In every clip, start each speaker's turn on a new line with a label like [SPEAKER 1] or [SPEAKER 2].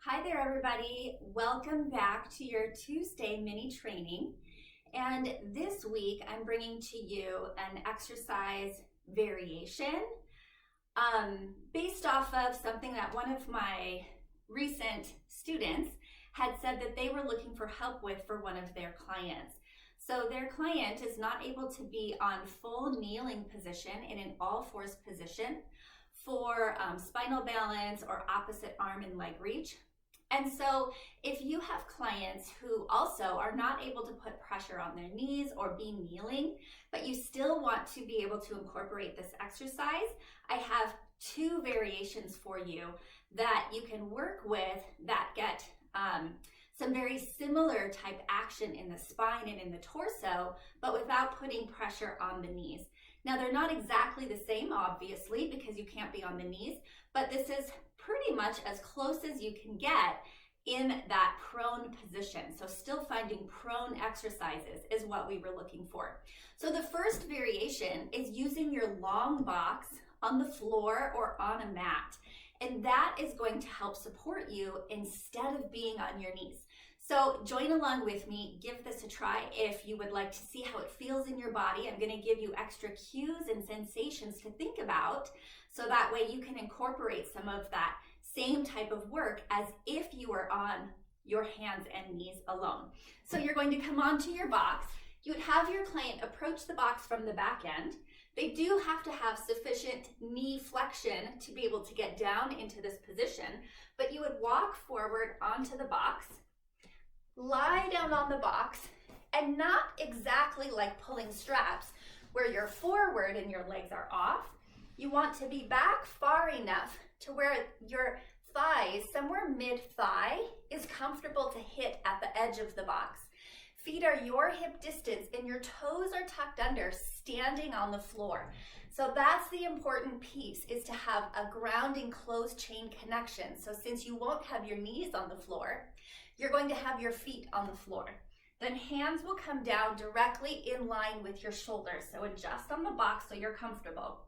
[SPEAKER 1] Hi there, everybody. Welcome back to your Tuesday mini training. And this week, I'm bringing to you an exercise variation based off of something that one of my recent students had said that they were looking for help with for one of their clients. So their client is not able to be on full kneeling position in an all fours position for spinal balance or opposite arm and leg reach. And so if you have clients who also are not able to put pressure on their knees or be kneeling, but you still want to be able to incorporate this exercise, I have two variations for you that you can work with that get some very similar type action in the spine and in the torso, but without putting pressure on the knees. Now, they're not exactly the same, obviously, because you can't be on the knees, but this is pretty much as close as you can get in that prone position. So still finding prone exercises is what we were looking for. So the first variation is using your long box on the floor or on a mat. And that is going to help support you instead of being on your knees. So join along with me, give this a try. If you would like to see how it feels in your body, I'm going to give you extra cues and sensations to think about, so that way you can incorporate some of that same type of work as if you were on your hands and knees alone. So you're going to come onto your box. You would have your client approach the box from the back end. They do have to have sufficient knee flexion to be able to get down into this position, but you would walk forward onto the box, lie down on the box, and not exactly like pulling straps where you're forward and your legs are off. You want to be back far enough to where your thighs, somewhere mid-thigh, is comfortable to hit at the edge of the box. Feet are your hip distance and your toes are tucked under, standing on the floor. So that's the important piece, is to have a grounding closed chain connection. So since you won't have your knees on the floor, you're going to have your feet on the floor. Then hands will come down directly in line with your shoulders. So adjust on the box so you're comfortable.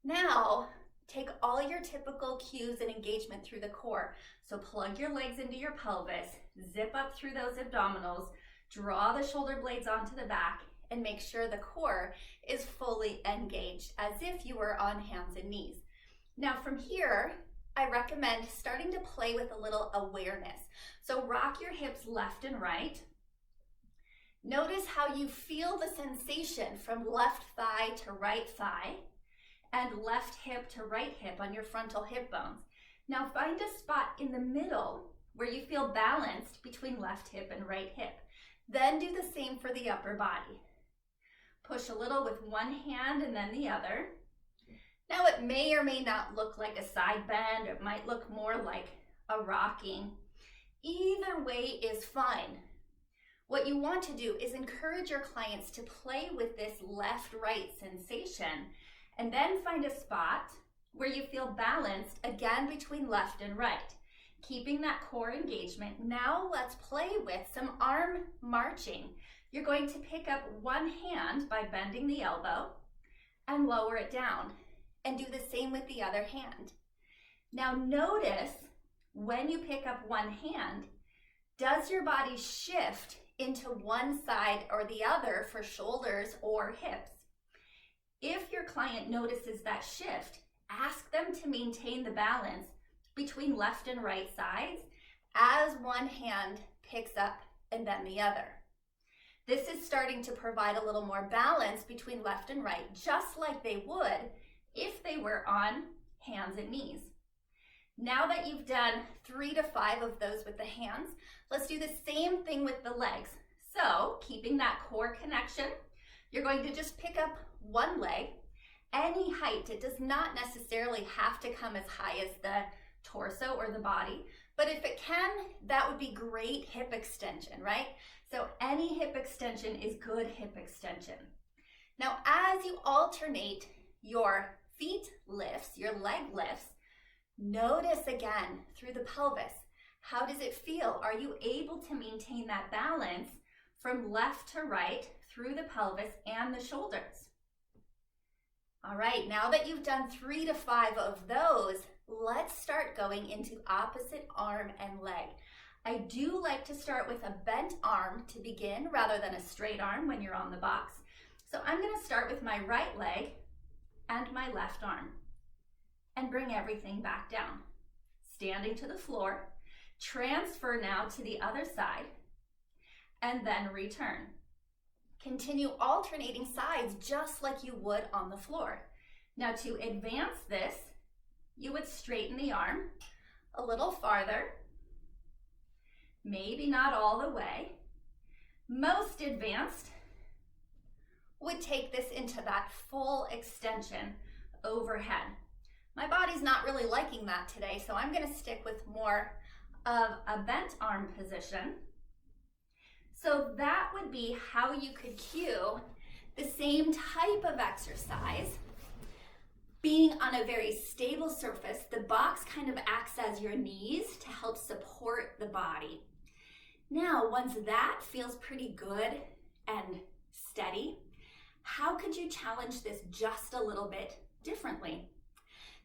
[SPEAKER 1] Now, take all your typical cues and engagement through the core. So plug your legs into your pelvis, zip up through those abdominals, draw the shoulder blades onto the back, and make sure the core is fully engaged as if you were on hands and knees. Now from here, I recommend starting to play with a little awareness. So rock your hips left and right. Notice how you feel the sensation from left thigh to right thigh and left hip to right hip on your frontal hip bones. Now find a spot in the middle where you feel balanced between left hip and right hip. Then do the same for the upper body. Push a little with one hand and then the other. Now it may or may not look like a side bend, or it might look more like a rocking. Either way is fine. What you want to do is encourage your clients to play with this left-right sensation, and then find a spot where you feel balanced again between left and right, keeping that core engagement. Now let's play with some arm marching. You're going to pick up one hand by bending the elbow and lower it down, and do the same with the other hand. Now notice when you pick up one hand, does your body shift into one side or the other for shoulders or hips? If your client notices that shift, ask them to maintain the balance between left and right sides as one hand picks up and then the other. This is starting to provide a little more balance between left and right, just like they would if they were on hands and knees. Now that you've done 3 to 5 of those with the hands, let's do the same thing with the legs. So keeping that core connection, you're going to just pick up one leg, any height. It does not necessarily have to come as high as the torso or the body, but if it can, that would be great hip extension, right? So any hip extension is good hip extension. Now, as you alternate your feet lifts, your leg lifts, notice again through the pelvis. How does it feel? Are you able to maintain that balance from left to right through the pelvis and the shoulders? All right, now that you've done 3 to 5 of those, let's start going into opposite arm and leg. I do like to start with a bent arm to begin rather than a straight arm when you're on the box. So I'm going to start with my right leg and my left arm and bring everything back down. Standing to the floor, transfer now to the other side, and then return. Continue alternating sides just like you would on the floor. Now to advance this, you would straighten the arm a little farther, maybe not all the way. Most advanced would take this into that full extension overhead. My body's not really liking that today, so I'm going to stick with more of a bent arm position. So that would be how you could cue the same type of exercise. Being on a very stable surface, the box kind of acts as your knees to help support the body. Now, once that feels pretty good and steady, how could you challenge this just a little bit differently?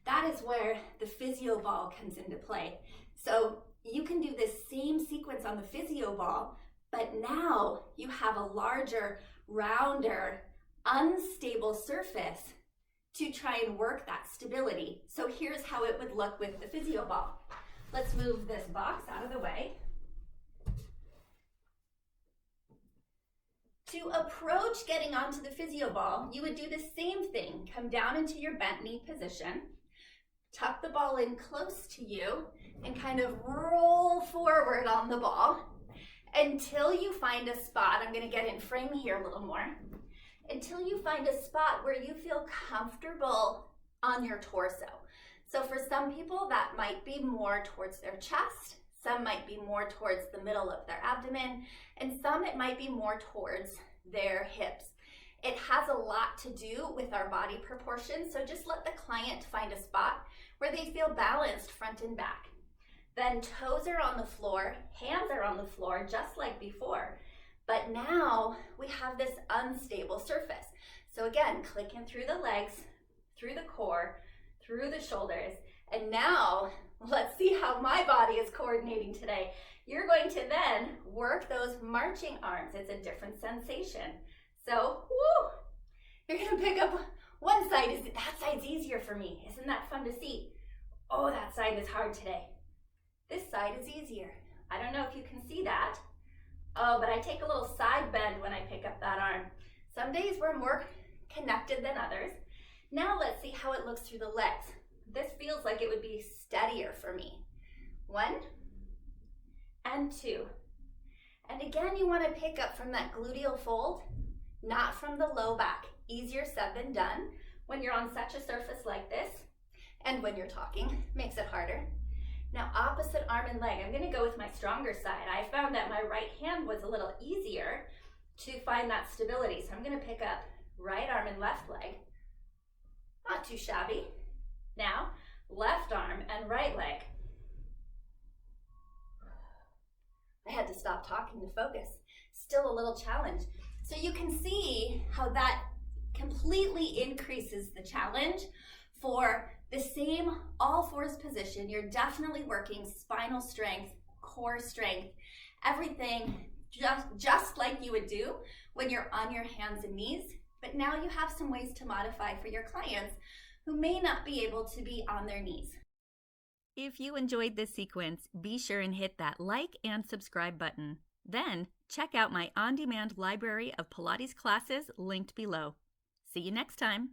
[SPEAKER 1] That is where the physio ball comes into play. So you can do this same sequence on the physio ball, but now you have a larger, rounder, unstable surface to try and work that stability. So here's how it would look with the physio ball. Let's move this box out of the way. To approach getting onto the physio ball, you would do the same thing. Come down into your bent knee position, tuck the ball in close to you, and kind of roll forward on the ball until you find a spot. I'm going to get in frame here a little more. Until you find a spot where you feel comfortable on your torso. So for some people, that might be more towards their chest. Some might be more towards the middle of their abdomen, and some it might be more towards their hips. It has a lot to do with our body proportions, so just let the client find a spot where they feel balanced front and back. Then toes are on the floor, hands are on the floor, just like before. But now we have this unstable surface. So again, clicking through the legs, through the core, through the shoulders, and now let's see how my body is coordinating today. You're going to then work those marching arms. It's a different sensation. So, woo, you're gonna pick up one side. That side's easier for me. Isn't that fun to see? Oh, that side is hard today. This side is easier. I don't know if you can see that. Oh, but I take a little side bend when I pick up that arm. Some days we're more connected than others. Now let's see how it looks through the legs. This feels like it would be steadier for me. 1 and 2. And again, you want to pick up from that gluteal fold, not from the low back. Easier said than done when you're on such a surface like this, and when you're talking, makes it harder. Now, opposite arm and leg. I'm going to go with my stronger side. I found that my right hand was a little easier to find that stability. So I'm going to pick up right arm and left leg. Not too shabby. Now, left arm and right leg. I had to stop talking to focus. Still a little challenge. So you can see how that completely increases the challenge for the same all fours position. You're definitely working spinal strength, core strength, everything just like you would do when you're on your hands and knees. But now you have some ways to modify for your clients who may not be able to be on their knees.
[SPEAKER 2] If you enjoyed this sequence, be sure and hit that like and subscribe button. Then check out my on-demand library of Pilates classes linked below. See you next time.